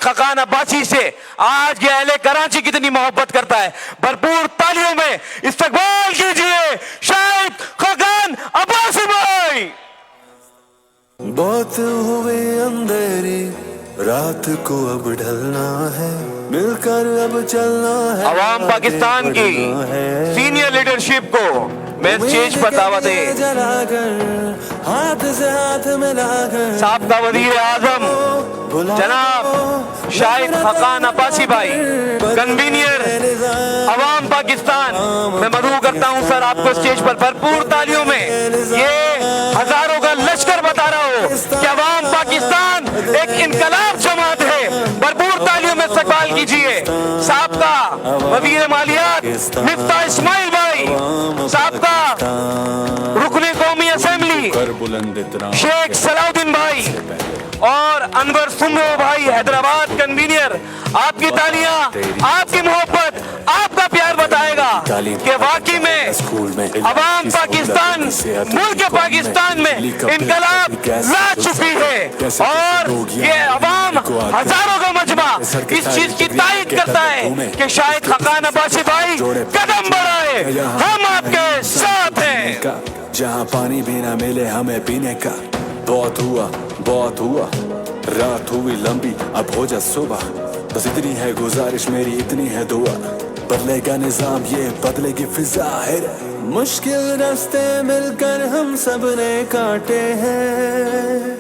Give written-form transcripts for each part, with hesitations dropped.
खकान अब्बासी से आज के अहले कराची कितनी मोहब्बत करता है। भरपूर तालियों में इस्तकबाल कीजिए शाहिद खकान अब्बासी भाई। बहुत हुए अंधेरी रात को अब ढलना है, मिलकर अब चलना है। अवाम पाकिस्तान की सीनियर लीडरशिप को मैं स्टेज पर दावत है। हाथ से हाथ मिलाकर साबका वजीर आजम जनाब शाहिद खकान अब्बासी भाई, कन्वीनियर अवाम पाकिस्तान, मैं मदऊ करता हूं सर आपको स्टेज पर भरपूर तालियों में। ये हजारों का लश्कर बता रहा हो कि अवाम पाकिस्तान एक इनकलाब जमात है। भरपूर तालियों में इस्तकबाल कीजिए साबका वजीर मालियात मिफ्ता इस्माइल भाई, साबका रुकने कौमी असेंबली शेख सलाउद्दीन भाई और अनवर सुमरो भाई हैदराबाद कन्वीनियर। आपकी तालियां, आपकी मोहब्बत, आपका प्यार बताएगा कि वाकई में अवाम पाकिस्तान, मुल्क पाकिस्तान में इनकलाब ला चुकी है और ये अवाम हजारों का मजमा इस चीज की तायद करता है कि शाहिद खकान अब्बासी भाई कदम बढ़ाए, हम आपके साथ हैं। जहाँ पानी भी ना मिले हमें पीने का, बहुत हुआ रात हुई लंबी अब हो जा सुबह, बस इतनी है गुजारिश मेरी, इतनी है दुआ, बदलेगा निजाम ये बदलेगी फिजा है। मुश्किल रास्ते मिलकर हम सब ने काटे हैं,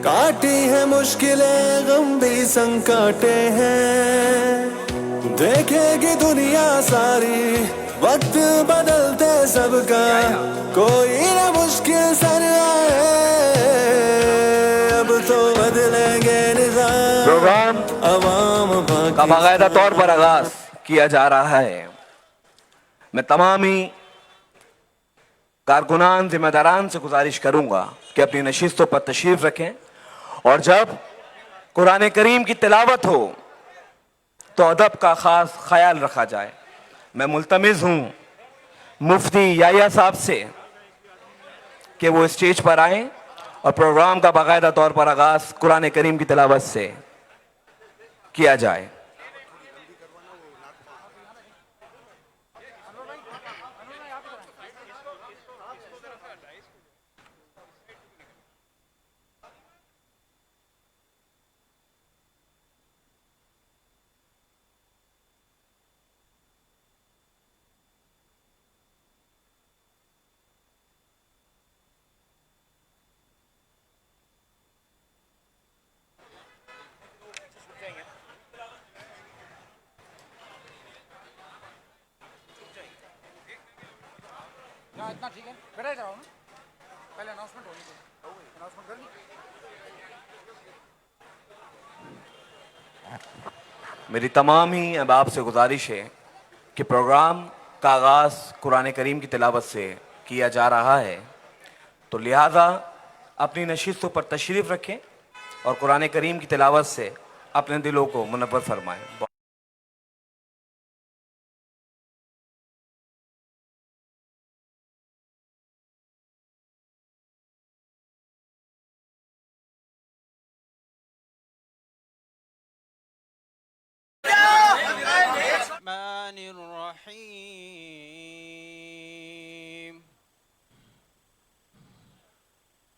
काटी है मुश्किलें गम भी संग काटे हैं। देखेगी दुनिया सारी वक्त बदलते सबका, कोई ना मुश्किल सर आए अब तो बदलेंगे निज़ाम। प्रोग्राम अवाम का बाकायदा तौर पर आगाज किया जा रहा है। मैं तमाम ही कारकुनान जिम्मेदारान से गुजारिश करूंगा कि अपनी नशिस्तों पर तशरीफ रखें और जब कुरान करीम की तिलावत हो तो अदब का खास ख्याल रखा जाए। मैं मुल्तमिस हूं मुफ्ती याया साहब से कि वो स्टेज पर आए और प्रोग्राम का बाकायदा तौर पर आगाज कुरान करीम की तिलावत से किया जाए। इतना ठीक है, बैठा जाओ ना, पहले अनाउंसमेंट होनी चाहिए, अनाउंसमेंट कर ली। मेरी तमाम ही अहबाब से गुजारिश है कि प्रोग्राम का आगाज़ कुरान करीम की तिलावत से किया जा रहा है, तो लिहाजा अपनी नशिस्तों पर तशरीफ़ रखें और कुरान करीम की तिलावत से अपने दिलों को मुनव्वर फरमाएं।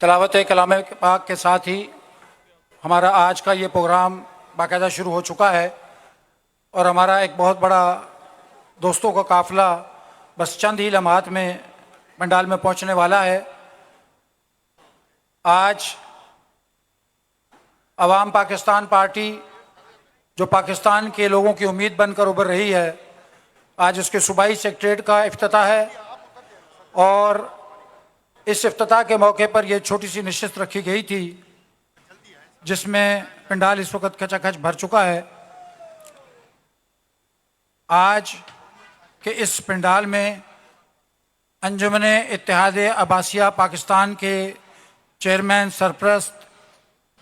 तिलावत कलाम पाक के साथ ही हमारा आज का ये प्रोग्राम बाकायदा शुरू हो चुका है और हमारा एक बहुत बड़ा दोस्तों का काफ़िला बस चंद ही लम्हात में पंडाल में पहुंचने वाला है। आज अवाम पाकिस्तान पार्टी जो पाकिस्तान के लोगों की उम्मीद बनकर उभर रही है, आज उसके सूबाई सेक्रेटरीट का इफ्तिताह है और इस इफ्तिताह के मौके पर यह छोटी सी नशिस्त रखी गई थी जिसमें पंडाल इस वक्त खचाखच भर चुका है। आज के इस पंडाल में अंजुमन इत्तेहाद अब्बासिया पाकिस्तान के चेयरमैन सरप्रस्त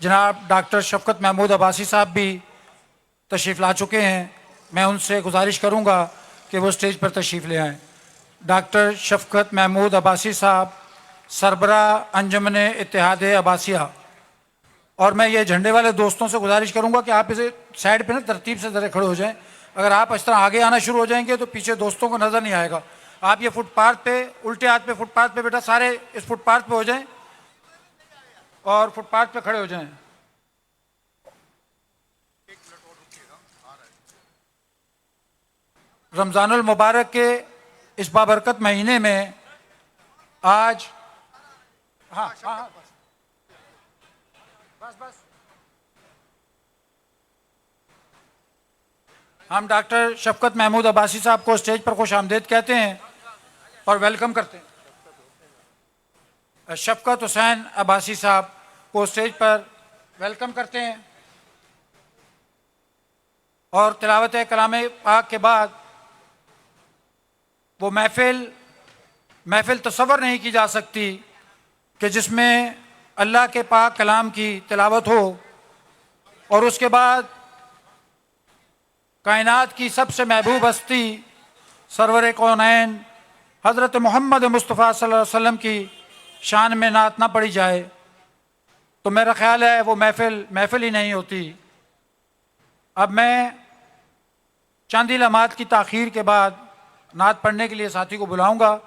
जनाब डॉक्टर शफकत महमूद अब्बासी साहब भी तशरीफ़ ला चुके हैं। मैं उनसे गुजारिश करूंगा कि वो स्टेज पर तशरीफ़ ले आएँ। डॉक्टर शफकत महमूद अब्बासी साहब सरबरा अंजुमन इत्तेहाद अब्बासिया। और मैं ये झंडे वाले दोस्तों से गुजारिश करूंगा कि आप इसे साइड पे ना तरतीब से ज़रा खड़े हो जाएं। अगर आप इस तरह आगे आना शुरू हो जाएंगे तो पीछे दोस्तों को नज़र नहीं आएगा। आप ये फुटपाथ पे उल्टे हाथ पे फुटपाथ पे बेटा सारे इस फुटपाथ पे हो जाएं और फुटपाथ पे खड़े हो जाएं। रमज़ानुल मुबारक के इस बाबरकत महीने में आज बस हम डॉक्टर शफकत महमूद अब्बासी साहब को स्टेज पर खुश आमदेद कहते हैं और वेलकम करते हैं। शफकत हुसैन अब्बासी साहब को स्टेज पर वेलकम करते हैं और तिलावत कलाम पाक के बाद वो महफिल तसव्वुर नहीं की जा सकती कि जिसमें अल्लाह के पाक कलाम की तिलावत हो और उसके बाद कायनात की सबसे महबूब हस्ती सरवर कौनैन हज़रत मोहम्मद मुस्तफ़ा सल्लल्लाहु अलैहि वसल्लम की शान में नात ना पढ़ी जाए तो मेरा ख़्याल है वो महफिल ही नहीं होती। अब मैं चंद ही लम्हात की ताख़ीर के बाद नात पढ़ने के लिए साथी को बुलाऊंगा।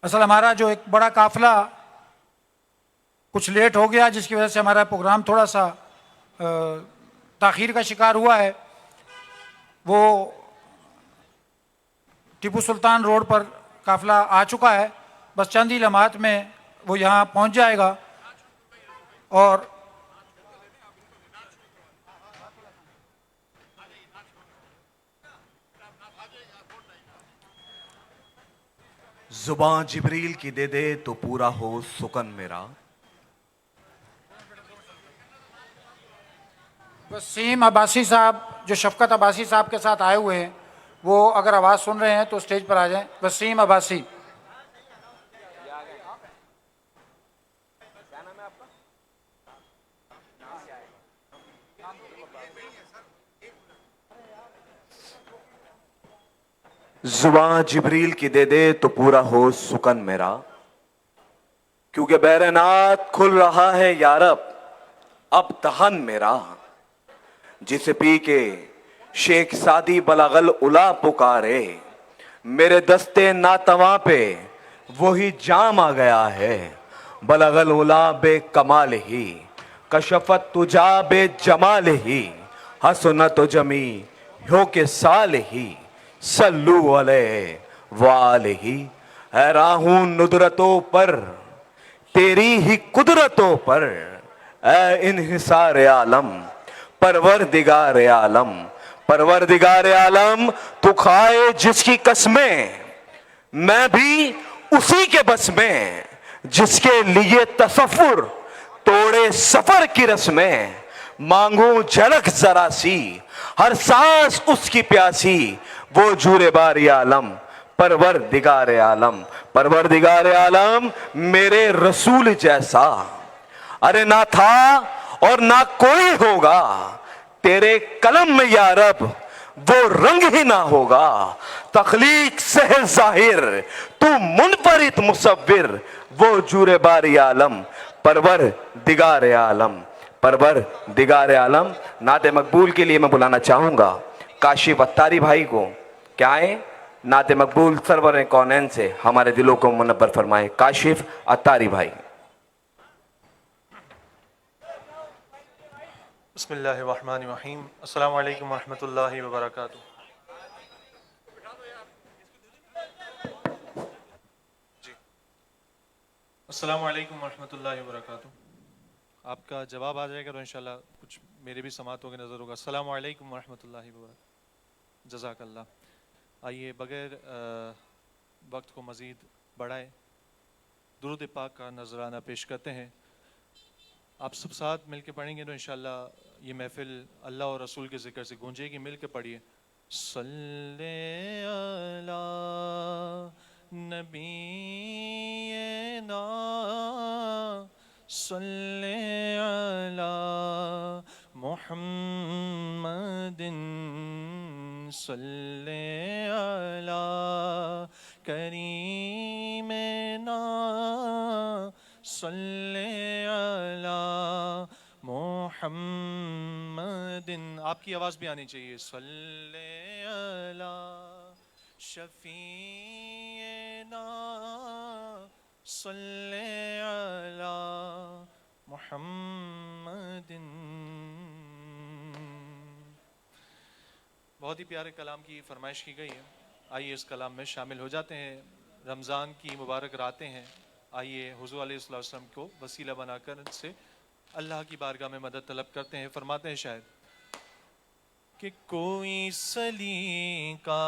असल हमारा जो एक बड़ा काफ़िला कुछ लेट हो गया जिसकी वजह से हमारा प्रोग्राम थोड़ा सा ताख़ीर का शिकार हुआ है। वो टीपू सुल्तान रोड पर काफ़िला आ चुका है, बस चंद ही लम्हात में वो यहाँ पहुँच जाएगा। और जुबान जिब्रील की दे दे तो पूरा हो सुकन मेरा। वसीम अब्बासी साहब जो शफकत अब्बासी साहब के साथ आए हुए हैं वो अगर आवाज़ सुन रहे हैं तो स्टेज पर आ जाएं। वसीम अब्बासी। जुबान जिब्रील की दे दे तो पूरा हो सुकन मेरा, क्योंकि बैरनात खुल रहा है यारब अब दहन मेरा। जिसे पी के शेख सादी बलागल उला पुकारे, मेरे दस्ते नातवा पे वही जाम आ गया है। बलागल उला बे कमाल ही कशफत तुजा बे जमाल ही, हसनत जमी हो के साल ही सल्लू अलैहि वालैहि। हैरान हूं नुदरतों पर तेरी ही कुदरतों पर, ए इन्हिसार आलम परवरदिगार आलम। परवरदिगार आलम तू खाए जिसकी कसमें, मैं भी उसी के बस में। जिसके लिए तसव्वुर तोड़े सफर की रस्में, मांगू झलक जरा सी हर सांस उसकी प्यासी। वो जूरे बारी आलम परवरदिगार आलम। परवरदिगार आलम मेरे रसूल जैसा अरे ना था और ना कोई होगा। तेरे कलम में या रब वो रंग ही ना होगा। तखलीक से है जाहिर तू मुनफरिद मुसव्विर, वो जूरे बारी आलम परवर दिगार आलम, परवर दिगार आलम। नाते मकबूल के लिए मैं बुलाना चाहूंगा काशिफ अत्तारी भाई को। क्या है नाते मकबूल सरवर कौनैन से हमारे दिलों को मुनव्वर फरमाए। काशिफ अत्तारी भाई। बिस्मिल्लाहिर्रहमानिर्रहीम। अस्सलामु अलैकुम वरहमतुल्लाहि वबरकातुहू। जी, अस्सलामु अलैकुम वरहमतुल्लाहि वबरकातुहू। आपका जवाब आ जाएगा तो इंशाल्लाह कुछ मेरे भी समातों के नज़र होगा। अस्सलामु अलैकुम वरहमतुल्लाहि वबरकातुहू। जज़ाकल्लाह। आइए बग़ैर वक्त को मज़ीद बढ़ाए दुरूद पाक का नजराना पेश करते हैं। आप सब साथ मिलके पढ़ेंगे तो इंशाल्लाह ये महफिल अल्लाह और रसूल के ज़िक्र से गूंजेगी। मिल के पढ़िए। सल्ले अला नबीना सल्ले अला मुहम्मदिन सल्ले अला करीमना सल्ले अला मुहम्मदिन। आपकी आवाज़ भी आनी चाहिए। सल्ले अला शफीना सल्ले अला मुहम्मदिन। बहुत ही प्यारे कलाम की फरमाइश की गई है। आइए इस कलाम में शामिल हो जाते हैं। रमज़ान की मुबारक रातें हैं। आइए हुज़ूर अलैहिस्सलाम वसल्लम को वसीला बनाकर से अल्लाह की बारगाह में मदद तलब करते हैं। फरमाते हैं शायद कि कोई सलीका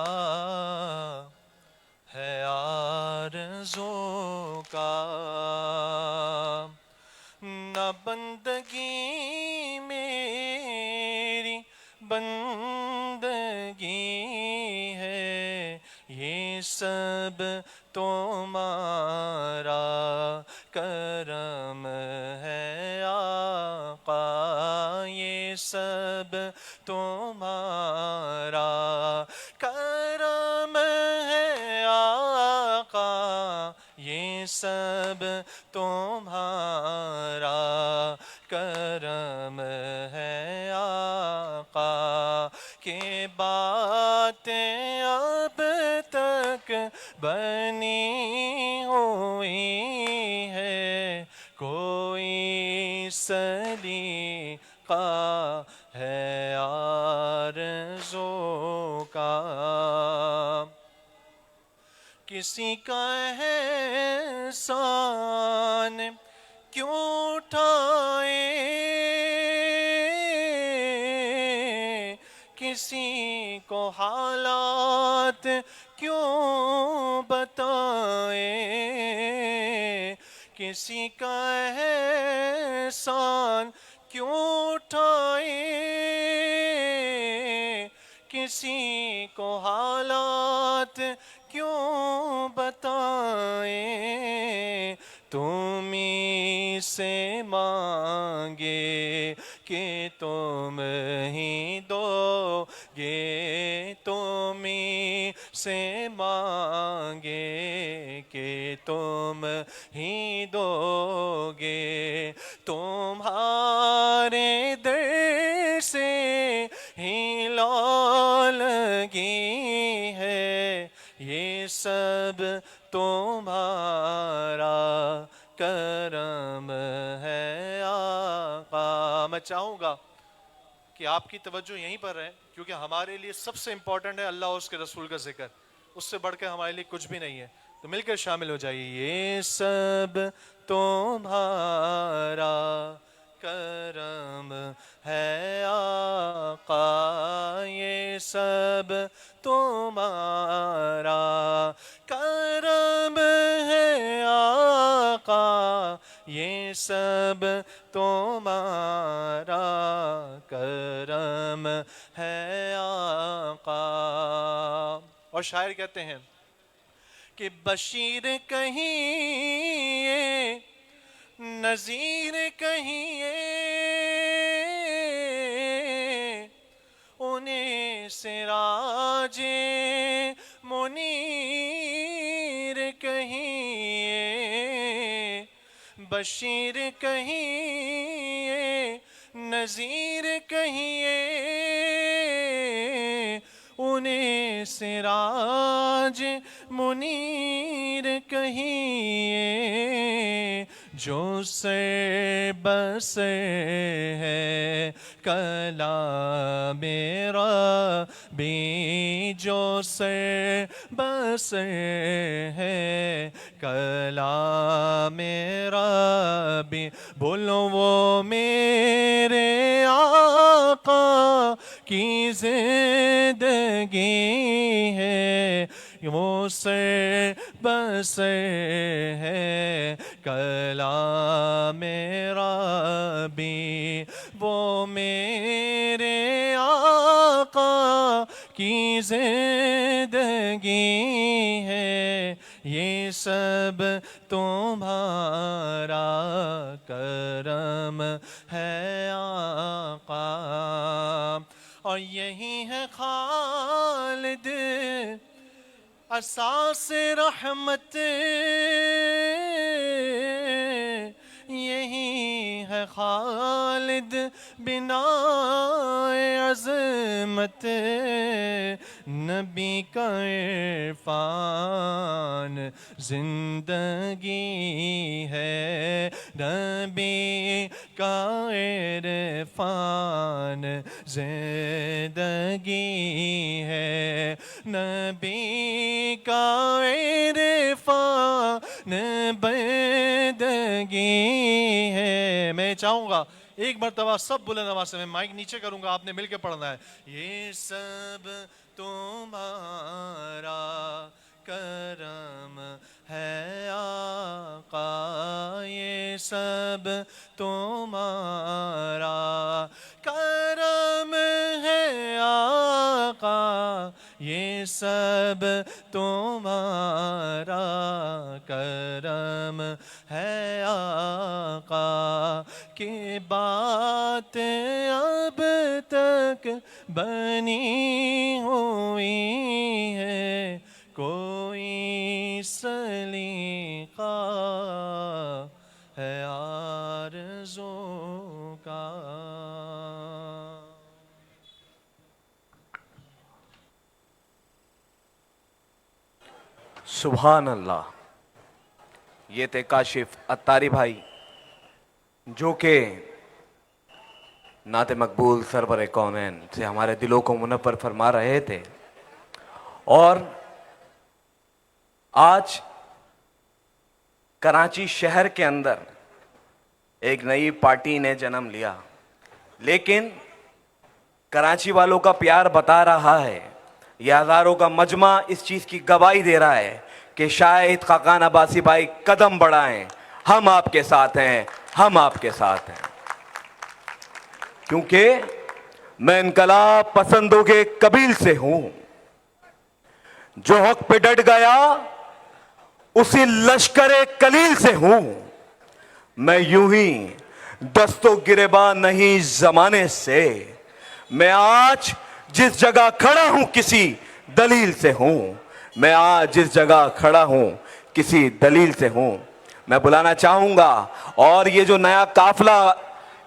है आरज़ू का न बंदगी मेरी बंदगी है, ये सब तुम्हारा करम है आका, ये सब तुम्हारा करम है आका, ये सब तुम्हारा करम है आका। के बातें अब तक बनी हुई है, कोई सलीका है आरज़ू का। किसी का एहसान क्यों उठाए, किसी को हालात क्यों बताए, किसी का एहसान क्यों उठाए, किसी को हालात क्यों बताए। तुम ही से मांगे कि तुम ही दोगे, तुम ही से मांगे कि तुम ही दोगे। तुम्हारे दर से ही लगी है, ये सब तुम्हारा करम है आका। मैं चाहूँगा कि आपकी तवज्जो यहीं पर है, क्योंकि हमारे लिए सबसे इम्पोर्टेंट है अल्लाह और उसके रसूल का जिक्र। उससे बढ़कर हमारे लिए कुछ भी नहीं है। तो मिलकर शामिल हो जाइए। ये सब तुम्हारा करम है आका, ये सब तुम्हारा करम है आका, ये सब तुम्हारा करम है आका। और शायर कहते हैं कि बशीर कहिए नज़ीर कहिए, उन्हें सिरा बशीर कहिए, नज़ीर कहिए, उन्हें सिराज मुनीर कहिए। जो से बसे है कला मेरा भी, जो से बसे है कला मेरा भी, बोलो वो मेरे आका की जिंदगी है। वो से बसे है कला मेरा भी, वो मेरे आका की जिंदगी है। ये सब तुम्हारा करम है आका, और यही है खालिद असास रहमत, यही है खालिद बिनाए अज़मत। नबी का इरफान जिंदगी है, नबी का इरफान जिंदगी है, नबी का इरफान बंदगी है। मैं चाहूँगा एक मरतबा सब बुलंद आवाज़ से, मैं माइक नीचे करूँगा, आपने मिलके पढ़ना है। ये सब तुम्हारा करम है आका, ये सब तुम्हारा करम है आका, ये सब तुम्हारा करम है आका। की बात अब तक बनी हुई है, कोई सलीका है आरज़ू का। सुभान अल्लाह। ये थे काशिफ अत्तारी भाई, जो के नाते मकबूल सरवर कौनैन से हमारे दिलों को मुनव्वर फरमा रहे थे। और आज कराची शहर के अंदर एक नई पार्टी ने जन्म लिया, लेकिन कराची वालों का प्यार बता रहा है, यह हजारों का मजमा इस चीज की गवाही दे रहा है कि शाहिद खाकान अब्बासी भाई कदम बढ़ाएं, हम आपके साथ हैं, हम आपके साथ हैं। क्योंकि मैं इनकलाब पसंदों के कबील से हूं, जो हक पे डट गया उसी लश्करे कलील से हूं। मैं यूं ही दस्तों गिरेबा नहीं जमाने से, मैं आज जिस जगह खड़ा हूं किसी दलील से हूं, मैं आज जिस जगह खड़ा हूं किसी दलील से हूं। मैं बुलाना चाहूंगा, और ये जो नया काफिला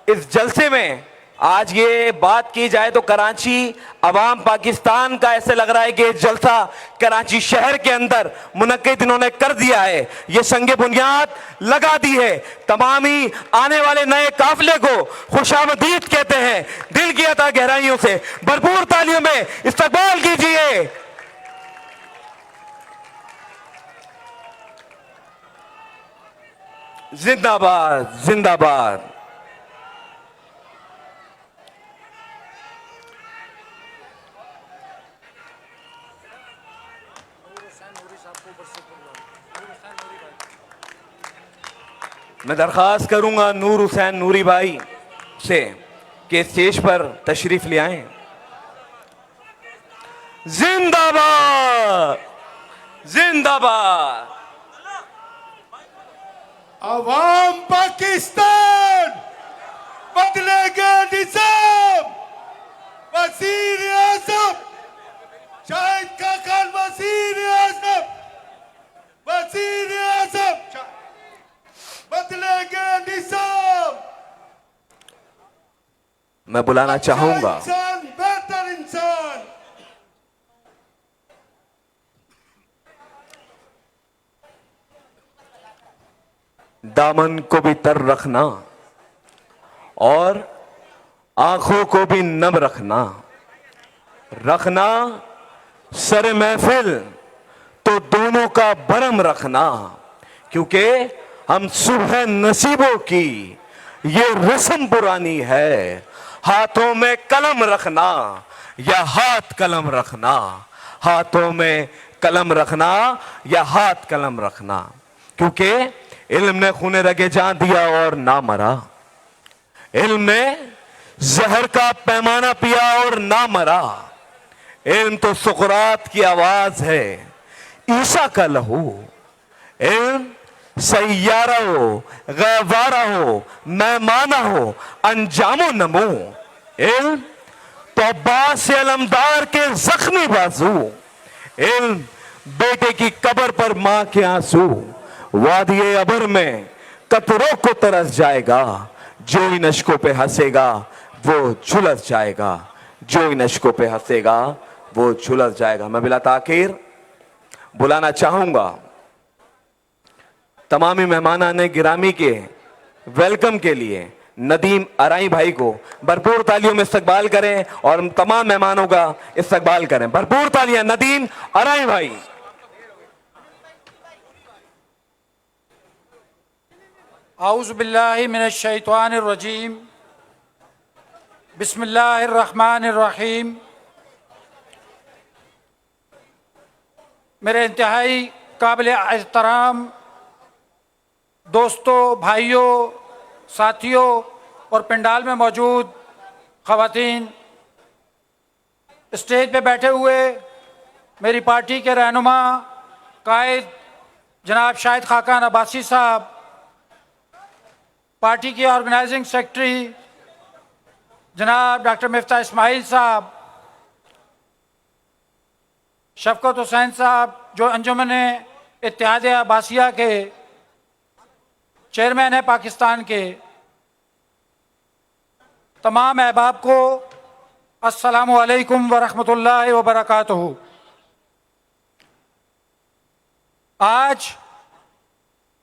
इस जलसे में, आज ये बात की जाए तो कराची अवाम पाकिस्तान का ऐसे लग रहा है कि जलसा कराची शहर के अंदर मुनक्किद इन्होंने कर दिया है, ये संगे बुनियाद लगा दी है। तमाम ही आने वाले नए काफिले को खुशामदीद कहते हैं। दिल की अता गहराइयों से भरपूर तालियों में इस्तकबाल कीजिए। जिंदाबाद जिंदाबाद। मैं दरख्वास्त करूंगा नूर हुसैन नूरी भाई से कि स्टेज पर तशरीफ ले आए। जिंदाबाद जिंदाबाद। अवाम पाकिस्तान बदलेगा निजाम। वजीर आजम शाहिद खाकान वजीर आजम, वजीर आजम बदलेगा मैं बुलाना चाहूंगा इंसान बेहतर इंसान। दामन को भी तर रखना और आंखों को भी नम रखना सर महफिल तो दोनों का भरम रखना, क्योंकि हम सुबह नसीबों की ये रस्म पुरानी है। हाथों में कलम रखना या हाथ कलम रखना, हाथों में कलम रखना या हाथ कलम रखना, क्योंकि इल्म ने खूने रगे जान दिया और ना मरा। इल्म ने जहर का पैमाना पिया और ना मरा। इल्म तो सुकरात की आवाज है, ईसा का लहू। इल्म सैयारा हो, गैवारा हो, मेहमाना हो, अंजामो नमो। इल्म तो अब्बास से अलमदार के जख्मी बाजू। इल्म बेटे की कब्र पर मां के आंसू। वादिये अबर में कतरों को तरस जाएगा, जो इन अश्कों पे हंसेगा वो झुलस जाएगा, जो इन अश्कों पे हंसेगा वो झुलस जाएगा। मैं बिला ताखीर बुलाना चाहूंगा तमामी मेहमानाने गिरामी के वेलकम के लिए नदीम अराई भाई को भरपूर तालियों में इस्तकबाल करें और तमाम मेहमानों का इस्तकबाल करें। भरपूर तालियां नदीम अराई भाई। आऊज़ु बिल्लाहि मिनश शैतानिर रजीम, बिस्मिल्लाहिर रहमानिर रहीम। मेरे इंतहाई काबिल एहतराम दोस्तों, भाइयों, साथियों और पंडाल में मौजूद ख़वातीन, स्टेज पे बैठे हुए मेरी पार्टी के रहनुमा कायद जनाब शाहिद खाकान अब्बासी साहब, पार्टी के ऑर्गेनाइजिंग सेक्रेटरी जनाब डॉक्टर मिफ्ता इस्माइल साहब, शफकत हुसैन साहब जो अंजुमन इत्तेहाद अब्बासिया के चेयरमैन है पाकिस्तान के, तमाम अहबाब को अस्सलामु अलैकुम व रहमतुल्लाहि व बरकातुहू। आज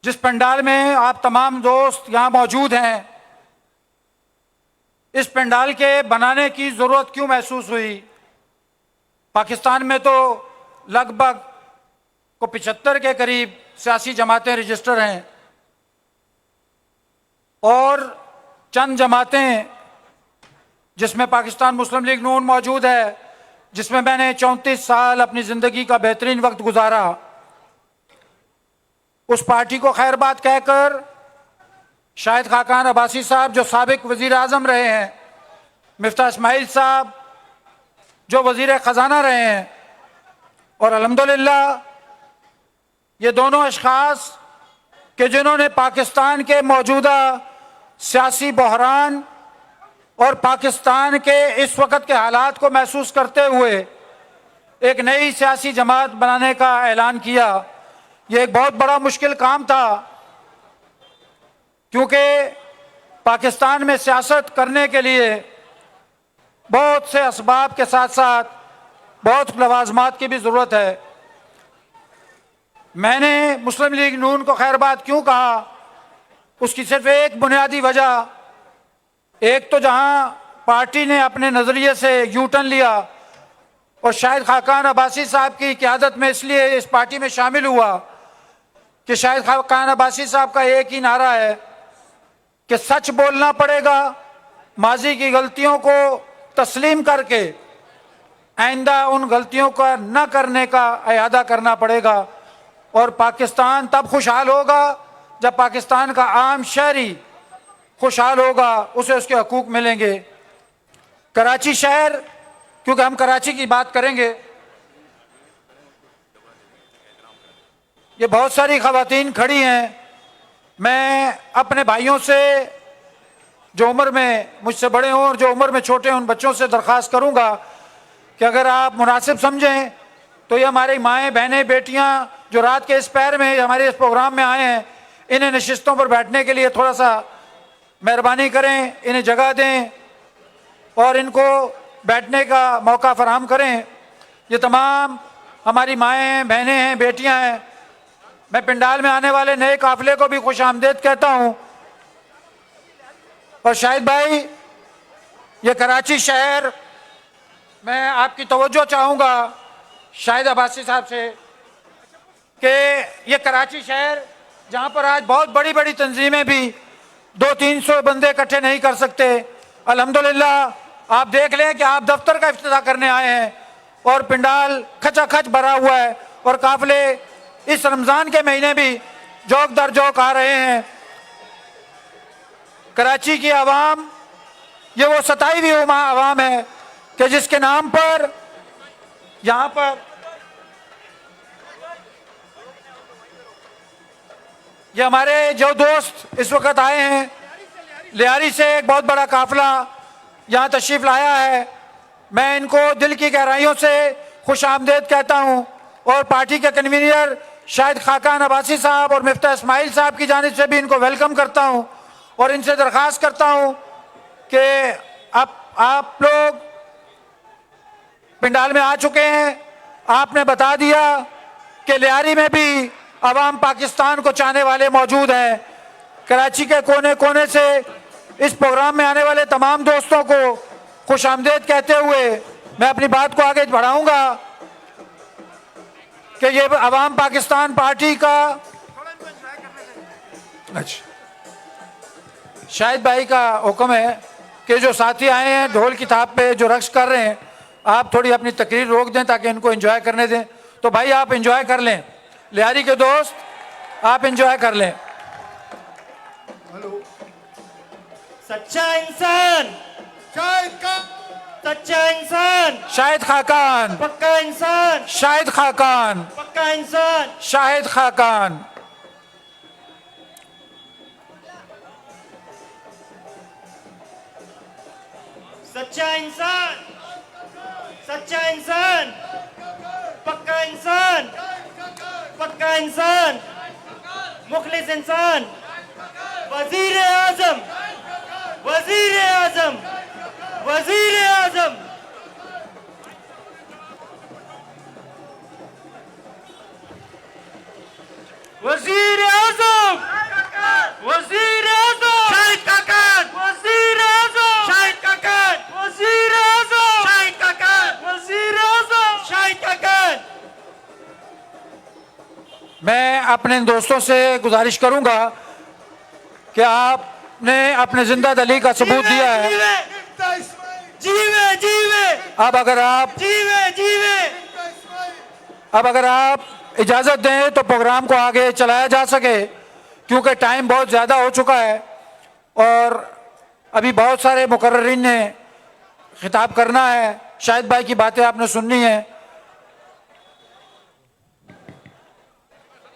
जिस पंडाल में आप तमाम दोस्त यहाँ मौजूद हैं, इस पंडाल के बनाने की ज़रूरत क्यों महसूस हुई? पाकिस्तान में तो लगभग को 75 के करीब सियासी जमातें रजिस्टर हैं और चंद जमातें जिसमें पाकिस्तान मुस्लिम लीग नून मौजूद है, जिसमें मैंने 34 साल अपनी ज़िंदगी का बेहतरीन वक्त गुजारा, उस पार्टी को खैरबाद कहकर शाहिद खाकान अब्बासी साहब जो साबिक वज़ीर आज़म रहे हैं, मिफ्ता इस्माइल साहब जो वज़ीर ख़जाना रहे हैं, और अल्हम्दुलिल्लाह ये दोनों अशख़ास कि जिन्होंने पाकिस्तान के मौजूदा सियासी बहरान और पाकिस्तान के इस वक्त के हालात को महसूस करते हुए एक नई सियासी जमात बनाने का ऐलान किया। ये एक बहुत बड़ा मुश्किल काम था, क्योंकि पाकिस्तान में सियासत करने के लिए बहुत से असबाब के साथ साथ बहुत लवाजमात की भी ज़रूरत है। मैंने मुस्लिम लीग नून को खैरबाद क्यों कहा, उसकी सिर्फ एक बुनियादी वजह, एक तो जहां पार्टी ने अपने नज़रिए से यू टर्न लिया और शाहिद खाकान अब्बासी साहब की क़यादत में इसलिए इस पार्टी में शामिल हुआ कि शाहिद खाकान अब्बासी साहब का एक ही नारा है कि सच बोलना पड़ेगा, माजी की गलतियों को तस्लीम करके आइंदा उन गलतियों का न करने का इरादा करना पड़ेगा, और पाकिस्तान तब खुशहाल होगा जब पाकिस्तान का आम शहरी खुशहाल होगा, उसे उसके हकूक़ मिलेंगे। कराची शहर, क्योंकि हम कराची की बात करेंगे, ये बहुत सारी ख़वातीन खड़ी हैं। मैं अपने भाइयों से जो उम्र में मुझसे बड़े हों और जो उम्र में छोटे हैं, उन बच्चों से दरख्वास्त करूंगा कि अगर आप मुनासिब समझें तो ये हमारी माएँ, बहनें, बेटियां जो रात के इस पैर में हमारे इस प्रोग्राम में आए हैं, इन्हें नशिस्तों पर बैठने के लिए थोड़ा सा मेहरबानी करें, इन्हें जगह दें। और इनको बैठने का मौका फराहम करें। ये तमाम हमारी माएँ हैं, बहनें हैं, बेटियां हैं। मैं पिंडाल में आने वाले नए काफिले को भी खुश आमदेद कहता हूँ। और शाहिद भाई, ये कराची शहर, मैं आपकी तवज्जो चाहूँगा शाहिद अब्बासी साहब से कि ये कराची शहर जहाँ पर आज बहुत बड़ी बड़ी तंजीमें भी 200-300 बंदे इकट्ठे नहीं कर सकते, अल्हम्दुलिल्लाह आप देख लें कि आप दफ्तर का इफ्तिताह करने आए हैं और पिंडाल खचाखच भरा हुआ है और काफिले इस रमज़ान के महीने भी जौक दर जौक आ रहे हैं। कराची की आवाम ये वो सताई हुई आवाम है कि जिसके नाम पर यहाँ पर ये हमारे जो दोस्त इस वक्त आए हैं, लियारी से एक बहुत बड़ा काफिला यहाँ तशरीफ़ लाया है। मैं इनको दिल की गहराइयों से खुश आमदेद कहता हूँ और पार्टी के कन्वीनर शाहिद खाकान अब्बासी साहब और मिफ्ता इस्माइल साहब की जानिब से भी इनको वेलकम करता हूँ और इनसे दरख्वास्त करता हूँ कि आप लोग पिंडाल में आ चुके हैं। आपने बता दिया कि लियारी में भी अवाम पाकिस्तान को चाहने वाले मौजूद हैं। कराची के कोने कोने से इस प्रोग्राम में आने वाले तमाम दोस्तों को खुश आमदेद कहते हुए मैं अपनी बात को आगे बढ़ाऊंगा कि ये अवाम पाकिस्तान पार्टी का शाहिद भाई का हुक्म है कि जो साथी आए हैं ढोल की थाप पे जो रक्स कर रहे हैं, आप थोड़ी अपनी तकरीर रोक दें ताकि इनको एंजॉय करने दें। तो भाई आप एंजॉय कर लें, लियारी के दोस्त आप एंजॉय कर लें। सच्चा इंसान, शाहिद का सच्चा इंसान, शाहिद खाकान, पक्का इंसान, शाहिद खाकान, पक्का इंसान। शाहिद खाकान। सच्चा इंसान, सच्चा इंसान, पक्का इंसान, पक्का इंसान, मुखलिस इंसान, वजीर आजम, वजीर आजम, वजीर आजम। वजीर आजम, वजीर आजम, शाहिद खाकान, वजीर आजम, शाहिद खाकान, वजीर आजम, शाहिद खाकान, वजीर आजम, शाहिद खाकान। मैं अपने दोस्तों से गुजारिश करूंगा कि आपने अपने जिंदा दली का सबूत दिया है। मिफ्ता इस्माइल, जीवे जीवे, अब अगर आप जीवे जीवे। मिफ्ता इस्माइल, अब अगर आप इजाज़त दें तो प्रोग्राम को आगे चलाया जा सके, क्योंकि टाइम बहुत ज़्यादा हो चुका है और अभी बहुत सारे मुकर्ररीन ने खिताब करना है। शाहिद भाई की बातें आपने सुननी है।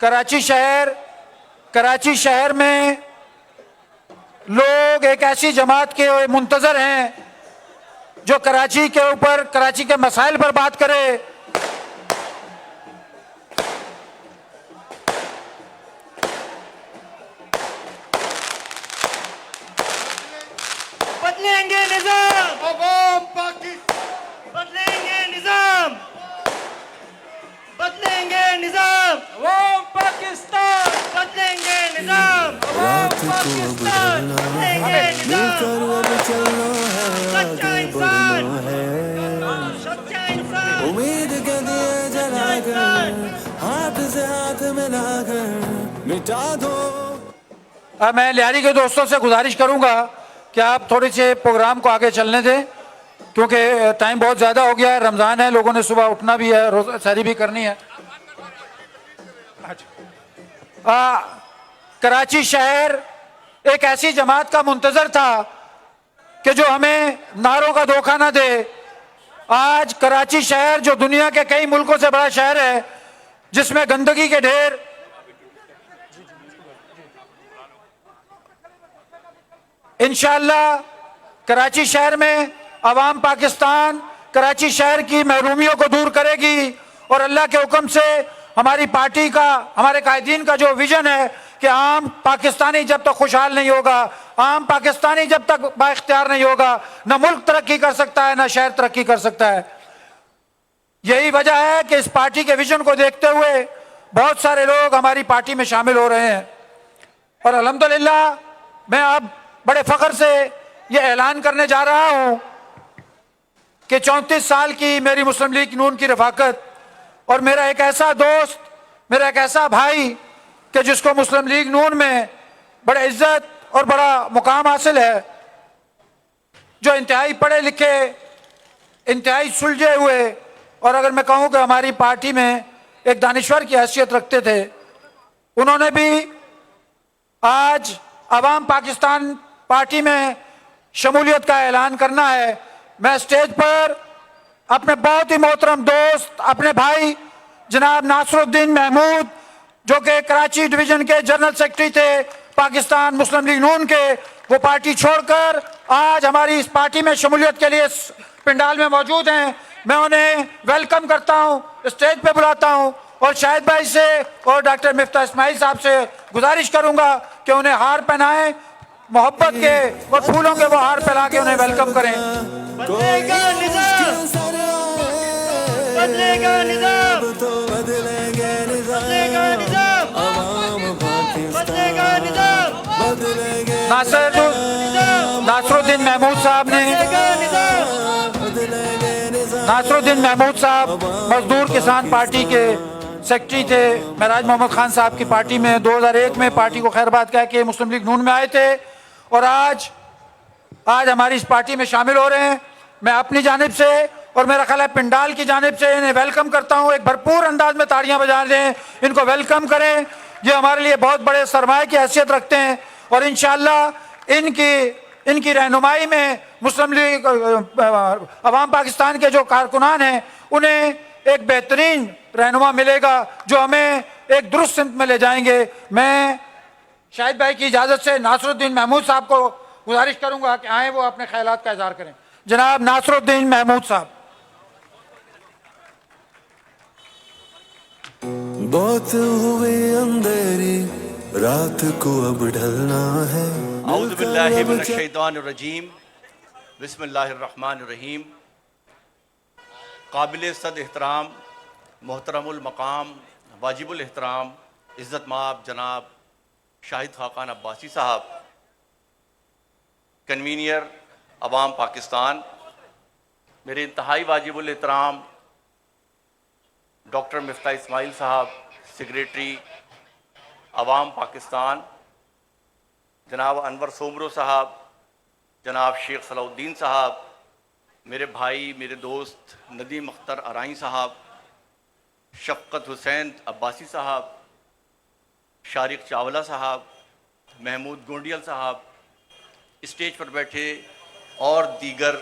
कराची शहर में लोग एक ऐसी जमात के मुंतज़र हैं जो कराची के ऊपर, कराची के मसाइल पर बात करे। बदलेंगे निजाम, अवाम पाकिस्तान, बदलेंगे निजाम, बदलेंगे निजाम, अवाम पाकिस्तान, बदलेंगे निजाम, अवाम पाकिस्तान, बदलेंगे निजाम। सच्चा इंसान, सच्चा इंसान, उम्मीद के दिए जलाकर हाथ से हाथ मिलाकर मिटा दो। अब मैं लियारी के दोस्तों से गुजारिश करूंगा कि आप थोड़ी से प्रोग्राम को आगे चलने दें, क्योंकि टाइम बहुत ज़्यादा हो गया है। रमज़ान है, लोगों ने सुबह उठना भी है, रोज़ा सहरी भी करनी है। कराची शहर एक ऐसी जमात का मुंतज़र था कि जो हमें नारों का धोखा ना दे। आज कराची शहर जो दुनिया के कई मुल्कों से बड़ा शहर है, जिसमें गंदगी के ढेर, इंशाअल्लाह कराची शहर में अवाम पाकिस्तान कराची शहर की महरूमियों को दूर करेगी और अल्लाह के हुक्म से हमारी पार्टी का, हमारे कायदीन का जो विजन है कि आम पाकिस्तानी जब तक खुशहाल नहीं होगा, आम पाकिस्तानी जब तक बाइख्तियार नहीं होगा, न मुल्क तरक्की कर सकता है, न शहर तरक्की कर सकता है। यही वजह है कि इस पार्टी के विजन को देखते हुए बहुत सारे लोग हमारी पार्टी में शामिल हो रहे हैं। और अल्हम्दुलिल्लाह मैं अब बड़े फख्र से ये ऐलान करने जा रहा हूँ कि 34 साल की मेरी मुस्लिम लीग नून की रफाकत और मेरा एक ऐसा दोस्त, मेरा एक ऐसा भाई कि जिसको मुस्लिम लीग नून में बड़े इज्जत और बड़ा मुकाम हासिल है, जो इंतहाई पढ़े लिखे, इंतहाई सुलझे हुए, और अगर मैं कहूँ कि हमारी पार्टी में एक दानिश्वर की हैसियत रखते थे, उन्होंने भी आज अवाम पाकिस्तान पार्टी में शमूलियत का ऐलान करना है। मैं स्टेज पर अपने बहुत ही मोहतरम दोस्त, अपने भाई जनाब नासरुद्दीन महमूद, जो कि कराची डिवीजन के जनरल सेक्रेटरी थे पाकिस्तान मुस्लिम लीग नून के, वो पार्टी छोड़कर आज हमारी इस पार्टी में शमूलियत के लिए पिंडाल में मौजूद हैं। मैं उन्हें वेलकम करता हूं, स्टेज पे बुलाता हूं और शाहिद भाई से और डॉक्टर मिफ्ता इस्माइल साहब से गुजारिश करूंगा कि उन्हें हार पहनाएं, मोहब्बत के और फूलों के वो हार पहना के उन्हें वेलकम करें। बदलेगा निजाम, बदलेगा निजाम, बदलेंगे बदलेगा निजाम, बदलेगा निजाम, बदलेंगे नासरुद्दीन महमूद साहब ने, नासरुद्दीन महमूद साहब मजदूर किसान पार्टी के सेक्रेटरी थे। महराज मोहम्मद खान साहब की पार्टी में 2001 में पार्टी को खैरबाद कह के मुस्लिम लीग नून में आए थे और आज हमारी इस पार्टी में शामिल हो रहे हैं। मैं अपनी जानिब से और मेरा ख्याल है पिंडाल की जानिब से इन्हें वेलकम करता हूं। एक भरपूर अंदाज में ताड़ियां बजा दें, इनको वेलकम करें। ये हमारे लिए बहुत बड़े सरमाए की हैसियत रखते हैं और इंशाअल्लाह इनकी रहनुमाई में मुस्लिम लीग अवाम पाकिस्तान के जो कारकुनान हैं उन्हें एक बेहतरीन रहनुमा मिलेगा जो हमें एक दुरुस्त सिमत में ले जाएंगे। मैं शाहिद भाई की इजाज़त से नासरुद्दीन महमूद साहब को गुजारिश करूंगा कि आए वो अपने ख्यालात का इजहार करें। जनाब नासरुद्दीन महमूद साहब। बहुत हुए अंधेरी रात को अब ढलना है। औज़ु बिल्लाहि मिनश शैतानिर रजीम, बिस्मिल्लाहिर रहमानिर रहीम। काबिल सद एहतराम मोहतरमुल मकाम वाजिबुल एहतराम इज़्ज़त माब जनाब शाहिद खाकान अब्बासी साहब, कन्वीनियर अवाम पाकिस्तान, मेरे इंतहाई वाजिबुल एहतराम डॉक्टर मिफ्ता इस्माइल साहब, सेक्रेटरी अवाम पाकिस्तान, जनाब अनवर सोमरो साहब, जनाब शेख सलाउद्दीन साहब, मेरे भाई मेरे दोस्त नदीम अख्तर अराई साहब, शफ़क़त हुसैन अब्बासी साहब, शारिक चावला साहब, महमूद गोंडियल साहब, स्टेज पर बैठे और दीगर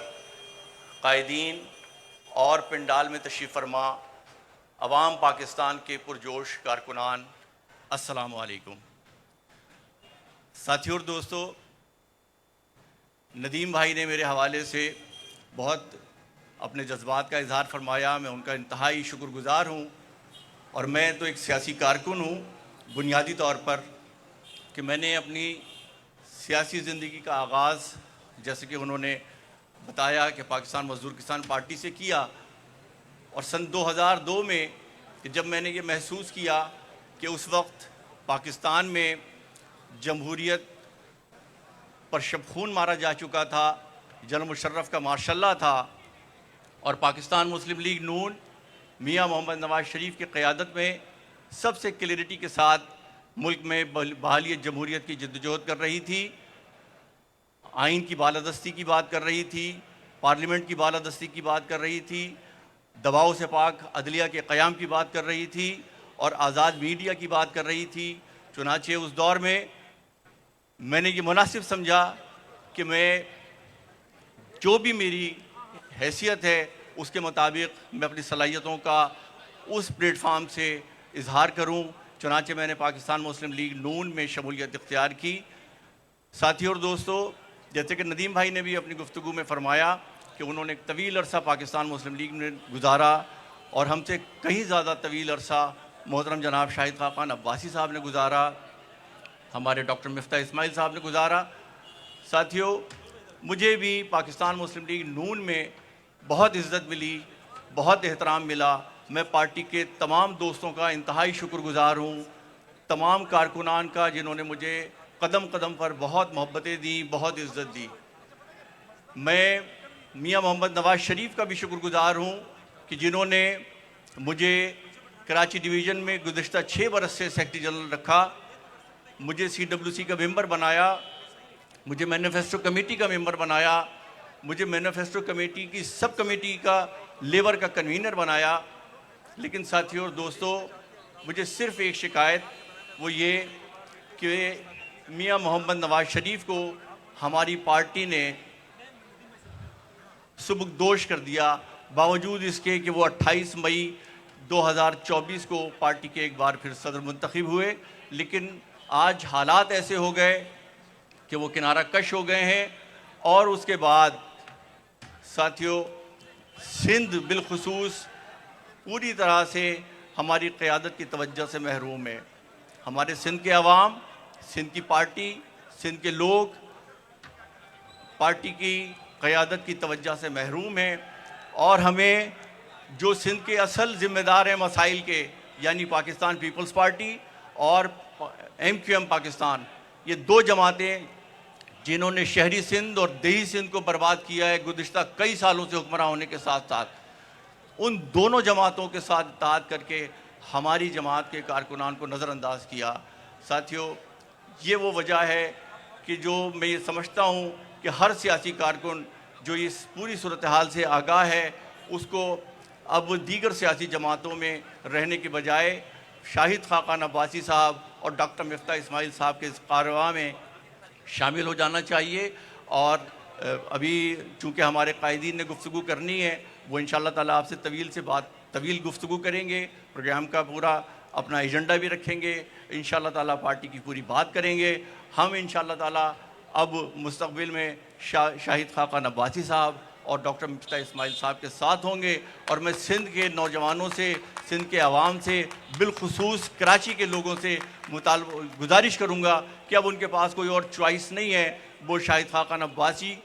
कायदीन और पिंडाल में तशरीफ़ फरमा अवाम पाकिस्तान के पुरजोश कारकुनान, अस्सलामु अलैकुम। साथियों और दोस्तों, नदीम भाई ने मेरे हवाले से बहुत अपने जज्बात का इजहार फरमाया। मैं उनका इंतहाई शुक्रगुज़ार हूँ और मैं तो एक सियासी कारकुन हूँ बुनियादी तौर पर कि मैंने अपनी सियासी ज़िंदगी का आगाज़, जैसे कि उन्होंने बताया, कि पाकिस्तान मज़दूर किसान पार्टी से किया और सन 2002 में कि जब मैंने ये महसूस किया कि उस वक्त पाकिस्तान में जमहूरियत पर शब खून मारा जा चुका था, जनरल मुशर्रफ का मार्शल्ला था और पाकिस्तान मुस्लिम लीग नून मियां मोहम्मद नवाज शरीफ की क़यादत में सबसे क्लियरिटी के साथ मुल्क में बहाली जमहूरियत की जद्दोजहद कर रही थी, आइन की बालादस्ती की बात कर रही थी, पार्लियामेंट की बालादस्ती की बात कर रही थी, दबाव से पाक अदलिया के क़याम की बात कर रही थी और आज़ाद मीडिया की बात कर रही थी। चुनाचे उस दौर में मैंने ये मुनासिब समझा कि मैं जो भी मेरी हैसियत है उसके मुताबिक मैं अपनी सलाहियतों का उस प्लेटफार्म से इजहार करूं। चुनाचे मैंने पाकिस्तान मुस्लिम लीग नून में शमूलियत इख्तियार की। साथियों और दोस्तों, जैसे कि नदीम भाई ने भी अपनी गुफ्तगू में फ़रमाया कि उन्होंने एक तवील अरसा पाकिस्तान मुस्लिम लीग में गुजारा और हमसे कहीं ज़्यादा तवील अरसा मोहतरम जनाब शाहिद खाकान अब्बासी साहब ने गुजारा। हमारे डॉक्टर मिफ्ता इस्माइल साहब ने गुजारा। साथियों, मुझे भी पाकिस्तान मुस्लिम लीग नून में बहुत इज़्ज़त मिली, बहुत एहतराम मिला। मैं पार्टी के तमाम दोस्तों का इंतहाई शुक्रगुज़ार हूँ, तमाम कारकुनान का जिन्होंने मुझे कदम कदम पर बहुत मोहब्बतें दी, बहुत इज़्ज़त दी। मैं मियां मोहम्मद नवाज़ शरीफ का भी शुक्रगुज़ार हूँ कि जिन्होंने मुझे कराची डिवीज़न में गुज़िश्ता 6 बरस से सेक्रेटरी जनरल रखा, मुझे CWC का मेंबर बनाया, मुझे मैनिफेस्टो कमेटी का मेंबर बनाया, मुझे मैनिफेस्टो कमेटी की सब कमेटी का लेबर का कन्वीनर बनाया। लेकिन साथियों और दोस्तों, मुझे सिर्फ़ एक शिकायत वो ये कि मियां मोहम्मद नवाज़ शरीफ को हमारी पार्टी ने सुबुकदोश कर दिया, बावजूद इसके कि वो 28 मई 2024 को पार्टी के एक बार फिर सदर मुंतखब हुए। लेकिन आज हालात ऐसे हो गए कि वो किनारा कश हो गए हैं और उसके बाद साथियों सिंध बिलखुसूस पूरी तरह से हमारी क़यादत की तवज्जो से महरूम है। हमारे सिंध के अवाम, सिंध की पार्टी, सिंध के लोग पार्टी की क़यादत की तवज्जो से महरूम हैं और हमें जो सिंध के असल ज़िम्मेदार हैं मसाइल के, यानी पाकिस्तान पीपल्स पार्टी और MQM पाकिस्तान, ये 2 जमातें जिन्होंने शहरी सिंध और देही सिंध को बर्बाद किया है गुज़िश्ता कई सालों से हुक्मरान होने के साथ साथ, उन दोनों जमातों के साथ इत्तेहाद करके हमारी जमात के कारकुनान को नज़रअंदाज किया। साथियों, ये वो वजह है कि जो मैं ये समझता हूँ कि हर सियासी कारकुन जो इस पूरी सूरत हाल से आगाह है, उसको अब दीगर सियासी जमातों में रहने के बजाय शाहिद खाकान अब्बासी साहब और डॉक्टर मिफ्ता इस्माइल साहब के इस कारवा में शामिल हो जाना चाहिए। और अभी चूँकि हमारे कायदीन ने गुफ्तगू करनी है, वो इंशाअल्लाह ताला आपसे तवील गुफ्तगू करेंगे, प्रोग्राम का पूरा अपना एजेंडा भी रखेंगे, इंशाअल्लाह ताला पार्टी की पूरी बात करेंगे। हम इंशाअल्लाह ताला अब मुस्तक़बिल में शाहिद खाकान अब्बासी साहब और डॉक्टर मिफ्ता इस्माइल साहब के साथ होंगे। और मैं सिंध के नौजवानों से, सिंध के आवाम से, बिलखुसूस कराची के लोगों से गुजारिश करूँगा कि अब उनके पास कोई और चॉइस नहीं है, वो शाहिद खाकान अब्बासी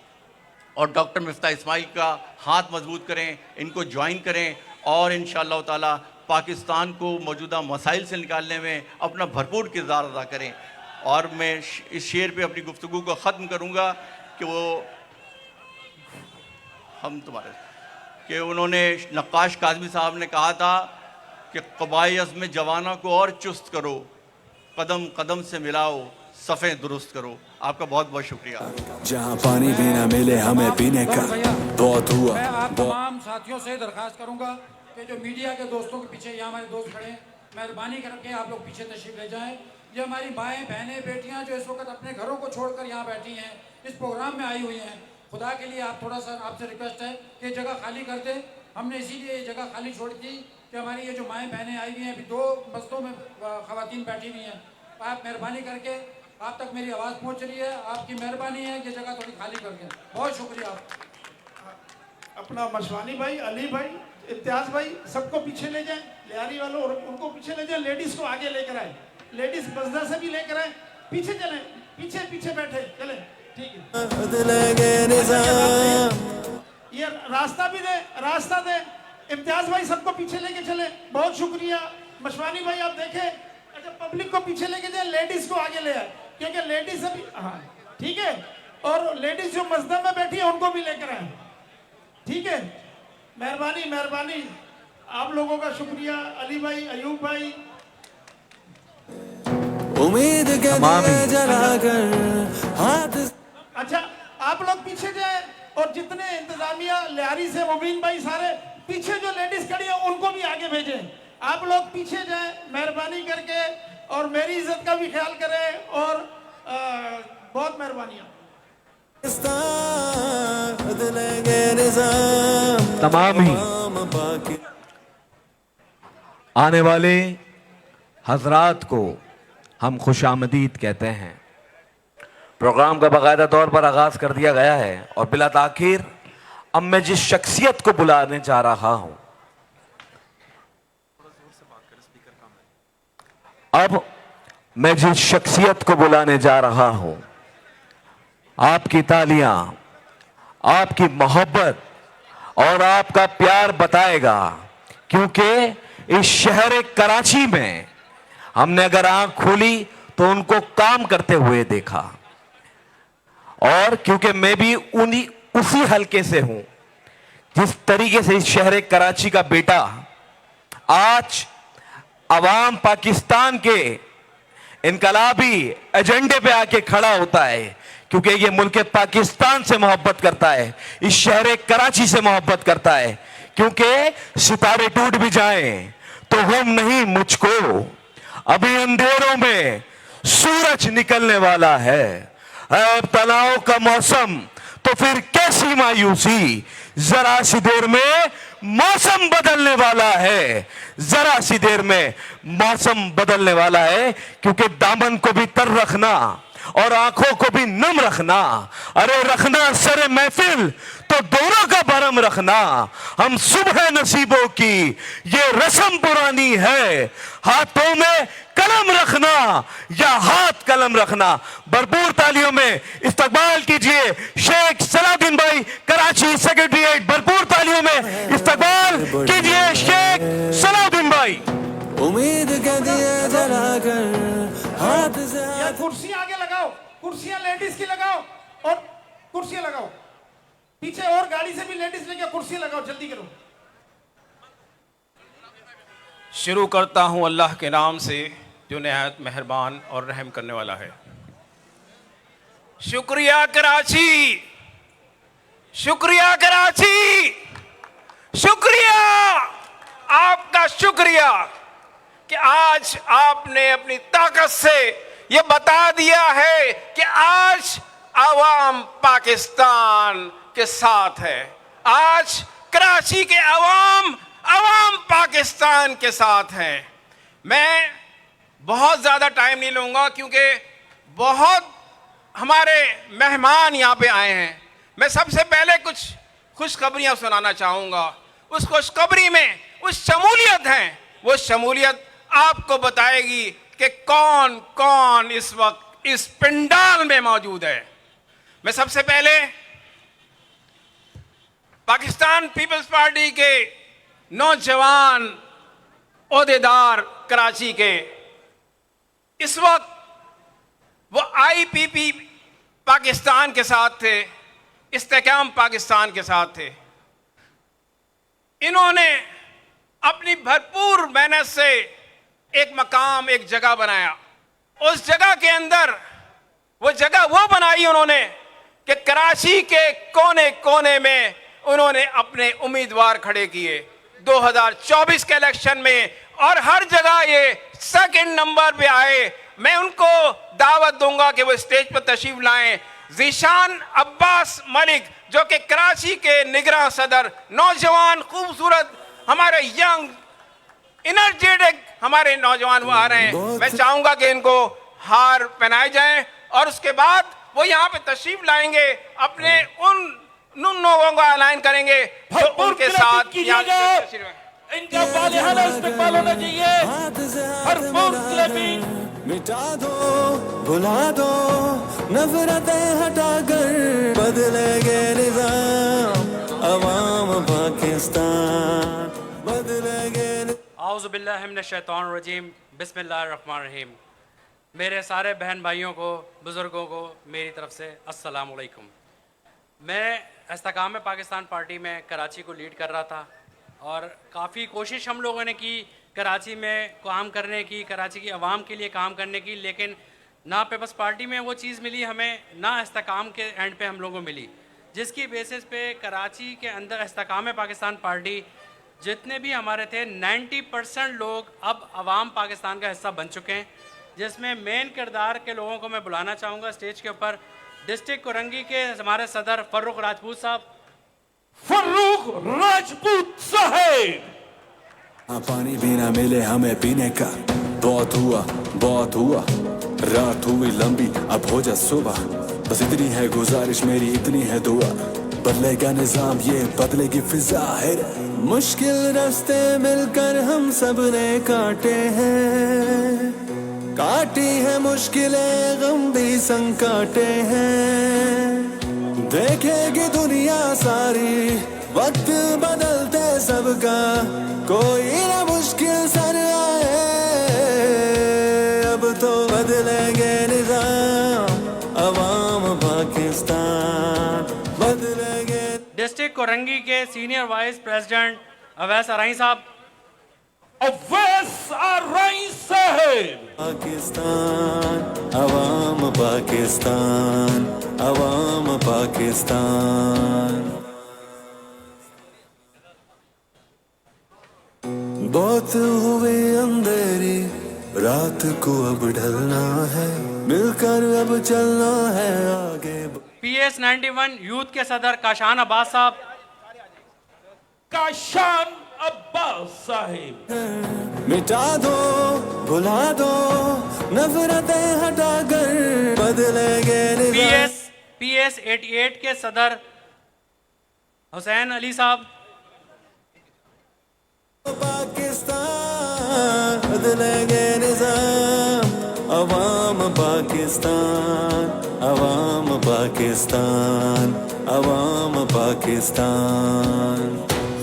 और डॉक्टर मिफ्ता इस्माइल का हाथ मजबूत करें, इनको ज्वाइन करें और इंशाअल्लाह ताला पाकिस्तान को मौजूदा मसाइल से निकालने में अपना भरपूर किरदार अदा करें। और मैं इस शेर पे अपनी गुफ्तगू को ख़त्म करूँगा कि वो हम तुम्हारे कि उन्होंने नक्काश काज़मी साहब ने कहा था कि क़बाइस में जवाना को और चुस्त करो, कदम कदम से मिलाओ, सफ़े दुरुस्त करो। आपका बहुत बहुत शुक्रिया। जहाँ पानी भी ना मिले हमें पीने का, बहुत हुआ। मैं आप तमाम साथियों से दरख्वास्त करूंगा कि जो मीडिया के दोस्तों के पीछे यहाँ हमारे दोस्त खड़े हैं, मेहरबानी करके आप लोग पीछे तशरीफ ले जाएं। ये हमारी माएँ, बहनें, बेटियाँ जो इस वक्त अपने घरों को छोड़कर यहाँ बैठी हैं, इस प्रोग्राम में आई हुई हैं, खुदा के लिए आप थोड़ा सा आपसे रिक्वेस्ट है कि जगह खाली कर दें। हमने इसीलिए ये जगह खाली छोड़ी थी कि हमारी ये जो माएँ बहनें आई हुई हैं, अभी 2 मस्जिदों में ख़वातीन बैठी हुई हैं। आप मेहरबानी करके, आप तक मेरी आवाज़ पहुँच रही है, आपकी मेहरबानी है कि जगह थोड़ी खाली कर दें। बहुत शुक्रिया। अपना मशवानी भाई, अली भाई, इम्तियाज़ भाई, सबको पीछे ले जाएं, लियारी वालों और उनको पीछे ले जाएं, लेडीज़ को आगे लेकर आए, लेडीज़ मस्जिद से भी लेकर आए, पीछे चलें, पीछे पीछे बैठे चलें, ठीक है। ये रास्ता भी दे, रास्ता दे। इम्तियाज़ भाई सबको पीछे लेके चले, बहुत शुक्रिया। मशवानी भाई आप देखें, अच्छा पब्लिक को पीछे लेके जाए, लेडीज़ को आगे ले आए, क्योंकि लेडीज़ अभी, हाँ ठीक है, और लेडीज़ जो मस्जिद में बैठी है उनको भी लेकर आए, ठीक है। मेहरबानी मेहरबानी, आप लोगों का शुक्रिया। अली भाई, अयूब भाई, उम्मीद के दिए जलाकर हाथ। अच्छा आप लोग पीछे जाए और जितने इंतजामिया, लियारी से मुबीन भाई, सारे पीछे जो लेडीज खड़ी है उनको भी आगे भेजें। आप लोग पीछे जाए मेहरबानी करके, और मेरी इज्जत का भी ख्याल करें, और बहुत मेहरबानियाँ। तमाम ही आने वाले हजरात को हम खुशामदीद कहते हैं। प्रोग्राम का बाकायदा तौर पर आगाज कर दिया गया है और बिला ताखीर अब मैं जिस शख्सियत को बुलाने जा रहा हूं, अब मैं जिस शख्सियत को बुलाने जा रहा हूं, आपकी तालियां, आपकी मोहब्बत और आपका प्यार बताएगा, क्योंकि इस शहर कराची में हमने अगर आंख खोली तो उनको काम करते हुए देखा, और क्योंकि मैं भी उसी हलके से हूं, जिस तरीके से इस शहर कराची का बेटा आज अवाम पाकिस्तान के इनकलाबी एजेंडे पे आके खड़ा होता है, क्योंकि ये मुल्क पाकिस्तान से मोहब्बत करता है, इस शहर कराची से मोहब्बत करता है, क्योंकि सितारे टूट भी जाएं तो गम नहीं मुझको, अभी अंधेरों में सूरज निकलने वाला है। अब तनाव का मौसम तो फिर कैसी मायूसी, जरा सी देर में मौसम बदलने वाला है, जरा सी देर में मौसम बदलने वाला है, क्योंकि दामन को भी तर रखना और आंखों को भी नम रखना, अरे रखना सरे महफिल तो दोनों का भरम रखना, हम सुबह नसीबों की ये रस्म पुरानी है, हाथों में कलम रखना या हाथ कलम रखना। भरपूर तालियों में इस्तकबाल कीजिए शेख सलाउद्दीन भाई, कराची सेक्रेटरीट। भरपूर तालियों में इस्तकबाल कीजिए शेख सलाउद्दीन भाई। उम्मीद के दिए जलाकर हाथ से या कुर्सियां आगे लगाओ, कुर्सियां लेडीज की लगाओ और कुर्सियां लगाओ पीछे, और गाड़ी से भी लेडीज लेके कुर्सियां लगाओ, जल्दी करो। शुरू करता हूं अल्लाह के नाम से जो निहायत मेहरबान और रहम करने वाला है। शुक्रिया कराची, शुक्रिया कराची, शुक्रिया, आपका शुक्रिया कि आज आपने अपनी ताकत से ये बता दिया है कि आज अवाम पाकिस्तान के साथ है, आज कराची के अवाम पाकिस्तान के साथ हैं। मैं बहुत ज़्यादा टाइम नहीं लूँगा क्योंकि बहुत हमारे मेहमान यहाँ पे आए हैं। मैं सबसे पहले कुछ खुशखबरियाँ सुनाना चाहूँगा। उस खुशखबरी में उस शमूलियत है, वो शमूलियत आपको बताएगी कि कौन कौन इस वक्त इस पंडाल में मौजूद है। मैं सबसे पहले पाकिस्तान पीपल्स पार्टी के नौजवान ओहदेदार कराची के, इस वक्त वो IPP पाकिस्तान के साथ थे, इस्तेकाम पाकिस्तान के साथ थे। इन्होंने अपनी भरपूर मेहनत से एक मकाम, एक जगह बनाया। उस जगह के अंदर वो जगह वो बनाई उन्होंने कि कराची के कोने कोने में उन्होंने अपने उम्मीदवार खड़े किए 2024 के इलेक्शन में, और हर जगह ये सेकंड नंबर पे आए। मैं उनको दावत दूंगा कि वो स्टेज पर तशरीफ लाएं। ज़ीशान अब्बास मलिक जो कि कराची के निगरान सदर, नौजवान खूबसूरत हमारे यंग एनर्जेटिक हमारे नौजवान वो आ रहे हैं। मैं चाहूंगा कि इनको हार पहनाए जाएं और उसके बाद वो यहाँ पे तशरीफ लाएंगे, अपने उन लोगों को ऐलान करेंगे जो उनके साथ इनका बालिहाना इस्तेमाल होना चाहिए। भरपूर क्लैपिंग। मिटा दो, भुला दो, नफरतें हटा कर बदलेंगे निज़ाम, अवाम पाकिस्तान बदलेंगे। आऊज़ु बिल्लाहि मिनश शैतानिर रजीम, बिस्मिल्लाहिर रहमानिर रहीम। मेरे सारे बहन भाइयों को, बुज़ुर्गों को मेरी तरफ से अस्सलाम वालेकुम। मैं इस्तेकाम पाकिस्तान पार्टी में कराची को लीड कर रहा था और काफ़ी कोशिश हम लोगों ने की कराची में काम करने की, कराची की आवाम के लिए काम करने की, लेकिन ना पीपल्स पार्टी में वो चीज़ मिली हमें, ना इस्तेकाम के एंड पे हम लोगों को मिली, जिसकी बेसिस पे कराची के अंदर इस्तेकाम पाकिस्तान पार्टी जितने भी हमारे थे 90% लोग अब अवाम पाकिस्तान का हिस्सा बन चुके हैं, जिसमें मेन किरदार के लोगों को मैं बुलाना चाहूँगा स्टेज के ऊपर। डिस्ट्रिक्ट कोरंगी के हमारे सदर फर्रुख राजपूत साहब। फर्रुख राजपूत साहेब। पानी भी ना मिले हमें पीने का, बहुत हुआ बहुत हुआ, रात हुई लंबी अब हो जा सुबह, बस इतनी है गुजारिश मेरी, इतनी है दुआ, बदलेगा निजाम ये बदलेगी फिजा है। मुश्किल रास्ते मिलकर हम सब ने काटे हैं, काटी है मुश्किलें गम भी संग काटे हैं, देखेगी दुनिया सारी वक्त बदलते सबका, कोई ना मुश्किल सर आए, अब तो बदलेंगे निजाम अवाम पाकिस्तान बदलेंगे। डिस्ट्रिक्ट कोरंगी के सीनियर वाइस प्रेसिडेंट अवैस अराई साहब। अवैस अराई साहब। पाकिस्तान अवाम पाकिस्तान अवाम पाकिस्तान। बहुत हुए अंधेरी रात को अब ढलना है, मिलकर अब चलना है आगे। PS 91 यूथ के सदर काशान अब्बास साहब। काशान अब्बास साहिब। मिटा दो भुला दो नफरतें हटा कर बदलेंगे निज़ाम। PS 88 के सदर हुसैन अली साहब। पाकिस्तान बदलेंगे निज़ाम अवाम पाकिस्तान अवाम पाकिस्तान अवाम पाकिस्तान।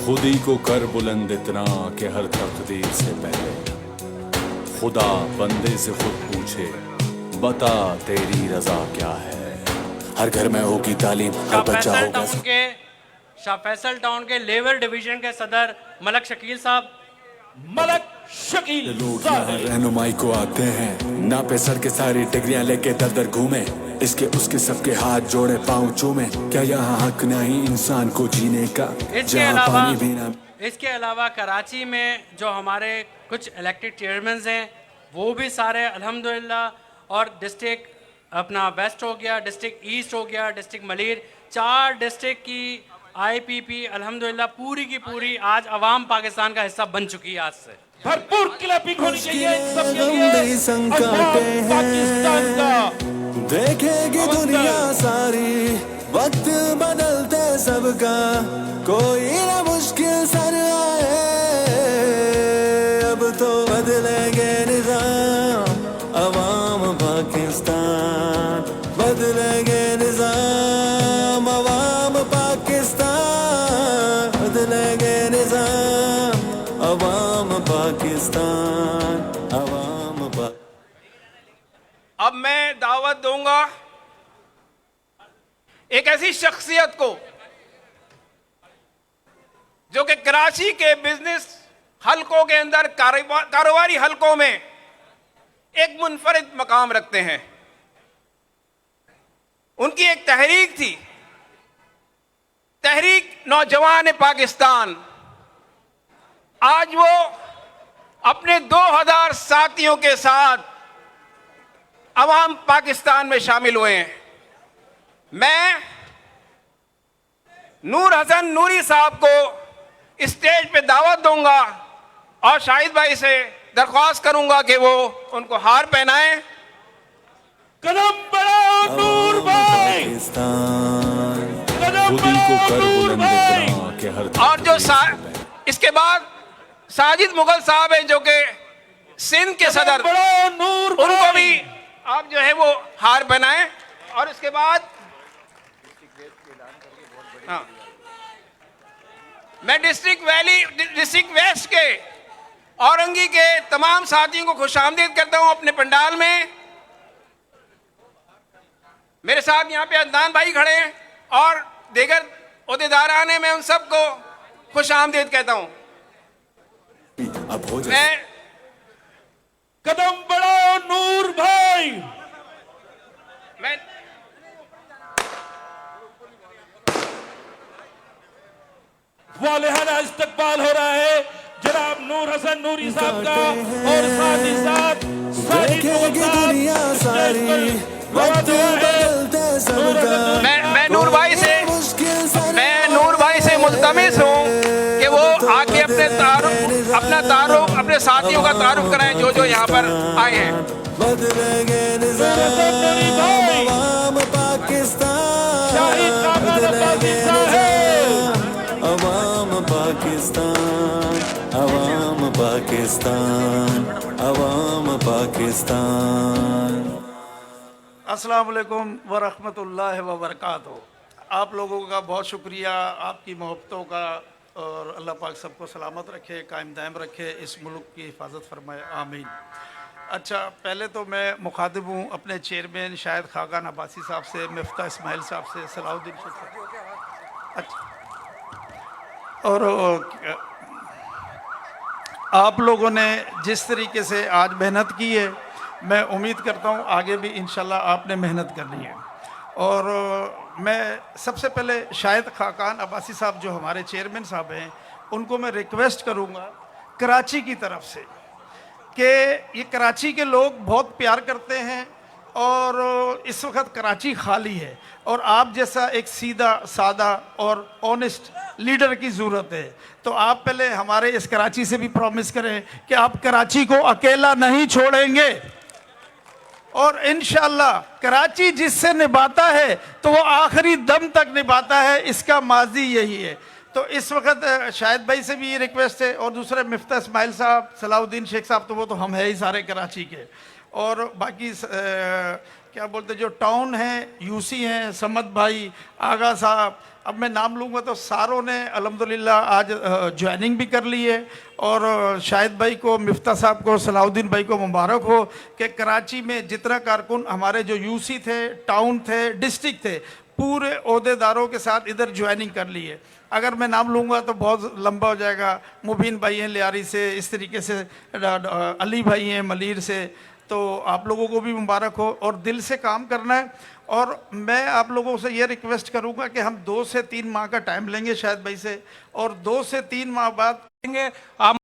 खुदी को कर बुलंद इतना कि हर तकदीर से पहले खुदा बंदे से खुद पूछे बता तेरी रजा क्या है। हर घर में होगी तालीम, हर बच्चा होगा। शाह फैसल टाउन के लेबर डिवीजन के सदर मलक शकील साहब। मलक शकील लोग यहाँ रहनुमाई को आते हैं, नापे सर के सारी डिग्रियां लेके दर दर घूमे, इसके उसके सबके हाथ जोड़े पाँव चूमे। क्या यहाँ हक नहीं इंसान को जीने का, जहाँ पानी भी ना। इसके अलावा कराची में जो हमारे कुछ इलेक्टेड चेयरमैन हैं वो भी सारे अल्हम्दुलिल्लाह, और डिस्ट्रिक्ट अपना वेस्ट हो गया, डिस्ट्रिक्ट ईस्ट हो गया, डिस्ट्रिक्ट मलीर, 4 डिस्ट्रिक्ट की IPP अल्हम्दुलिल्लाह पूरी की पूरी आज अवाम पाकिस्तान का हिस्सा बन चुकी है। आज से भरपूर क्लैपिंग होनी चाहिए इन सब के लिए। अवाम पाकिस्तान का देखेगी दुनिया सारी वक्त बदलते सबका, कोई ना मुश्किल सर आए, अब तो बदलेंगे निज़ाम अवाम पाकिस्तान बदलेंगे निज़ाम अवाम पाकिस्तान बदलेंगे निज़ाम अवाम पाकिस्तान अवाम अब मैं दावत दूंगा एक ऐसी शख्सियत को जो कि कराची के बिजनेस हलकों के अंदर कारोबारी हलकों में एक मुनफरिद मकाम रखते हैं। उनकी एक तहरीक थी, तहरीक नौजवान पाकिस्तान। आज वो अपने 2000 साथियों के साथ अवाम पाकिस्तान में शामिल हुए हैं। मैं नूर हसन नूरी साहब को स्टेज पे दावत दूंगा और शाहिद भाई से दरख्वास्त करूंगा कि वो उनको हार पहनाएं। कदम बढ़ाओ नूर भाई, कदम बढ़ाओ नूर भाई। और जो इसके बाद साजिद मुगल साहब हैं जो कि सिंध के सदर, उनको भी आप जो है वो हार पहनाएं। और इसके बाद हाँ, मैं डिस्ट्रिक्ट वेस्ट के औरंगी के तमाम साथियों को खुशामदीद करता हूं अपने पंडाल में। मेरे साथ यहाँ पे अदनान भाई खड़े हैं और दीगर ओहदेदारान हैं, मैं उन सबको खुशामदीद कहता हूं। मैं कदम बढ़ाओ नूर भाई। मैं वालेहाना इस्तकबाल हो रहा है जनाब नूर हसन नूरी साहब का, और साथ ही साथ मैं नूर भाई से मुल्तमिस हूँ कि वो आके अपने साथियों का तारुफ कराएं जो जो यहाँ पर आए हैं। अवाम पाकिस्तान अवाम पाकिस्तान अवाम पाकिस्तान। पाकिस्तान। अस्सलाम वालेकुम व रहमतुल्लाहि व बरकातहू। आप लोगों का बहुत शुक्रिया, आपकी मोहब्बतों का, और अल्लाह पाक सबको सलामत रखे, कायम दायम रखे, इस मुल्क की हिफाजत फरमाए, आमीन। अच्छा, पहले तो मैं मुखातिब हूँ अपने चेयरमैन शाहिद खाकान अब्बासी साहब से, मिफ्ता इस्माइल साहब से, सलाउद्दीन शेख साहब। अच्छा, और आप लोगों ने जिस तरीके से आज मेहनत की है, मैं उम्मीद करता हूँ आगे भी इंशाल्लाह आपने मेहनत करनी है। और मैं सबसे पहले शाहिद खाकान अब्बासी साहब जो हमारे चेयरमैन साहब हैं, उनको मैं रिक्वेस्ट करूँगा कराची की तरफ से कि ये कराची के लोग बहुत प्यार करते हैं और इस वक्त कराची खाली है और आप जैसा एक सीधा सादा और ऑनेस्ट लीडर की ज़रूरत है। तो आप पहले हमारे इस कराची से भी प्रॉमिस करें कि आप कराची को अकेला नहीं छोड़ेंगे और इंशाल्लाह कराची जिससे निभाता है तो वो आखिरी दम तक निभाता है, इसका माजी यही है। तो इस वक्त शाहिद भाई से भी ये रिक्वेस्ट है, और दूसरे मिफ्ता इस्माइल साहब, सलाउद्दीन शेख साहब, तो वो तो हम है ही सारे कराची के, और बाकी क्या बोलते जो टाउन हैं, यूसी हैं, समद भाई, आगा साहब, अब मैं नाम लूँगा तो सारों ने अल्हम्दुलिल्लाह आज ज्वाइनिंग भी कर ली है। और शाहिद भाई को, मिफ्ता साहब को, सलाउद्दीन भाई को मुबारक हो कि कराची में जितना कारकुन हमारे जो यूसी थे, टाउन थे, डिस्ट्रिक्ट थे, पूरे ओहदेदारों के साथ इधर ज्वाइनिंग कर ली है। अगर मैं नाम लूँगा तो बहुत लंबा हो जाएगा। मुबीन भाई हैं लियारी से, इस तरीके से अली भाई हैं मलीर से, तो आप लोगों को भी मुबारक हो और दिल से काम करना है। और मैं आप लोगों से ये रिक्वेस्ट करूँगा कि हम 2 से 3 माह का टाइम लेंगे शायद भाई से, और 2 से 3 माह बाद आप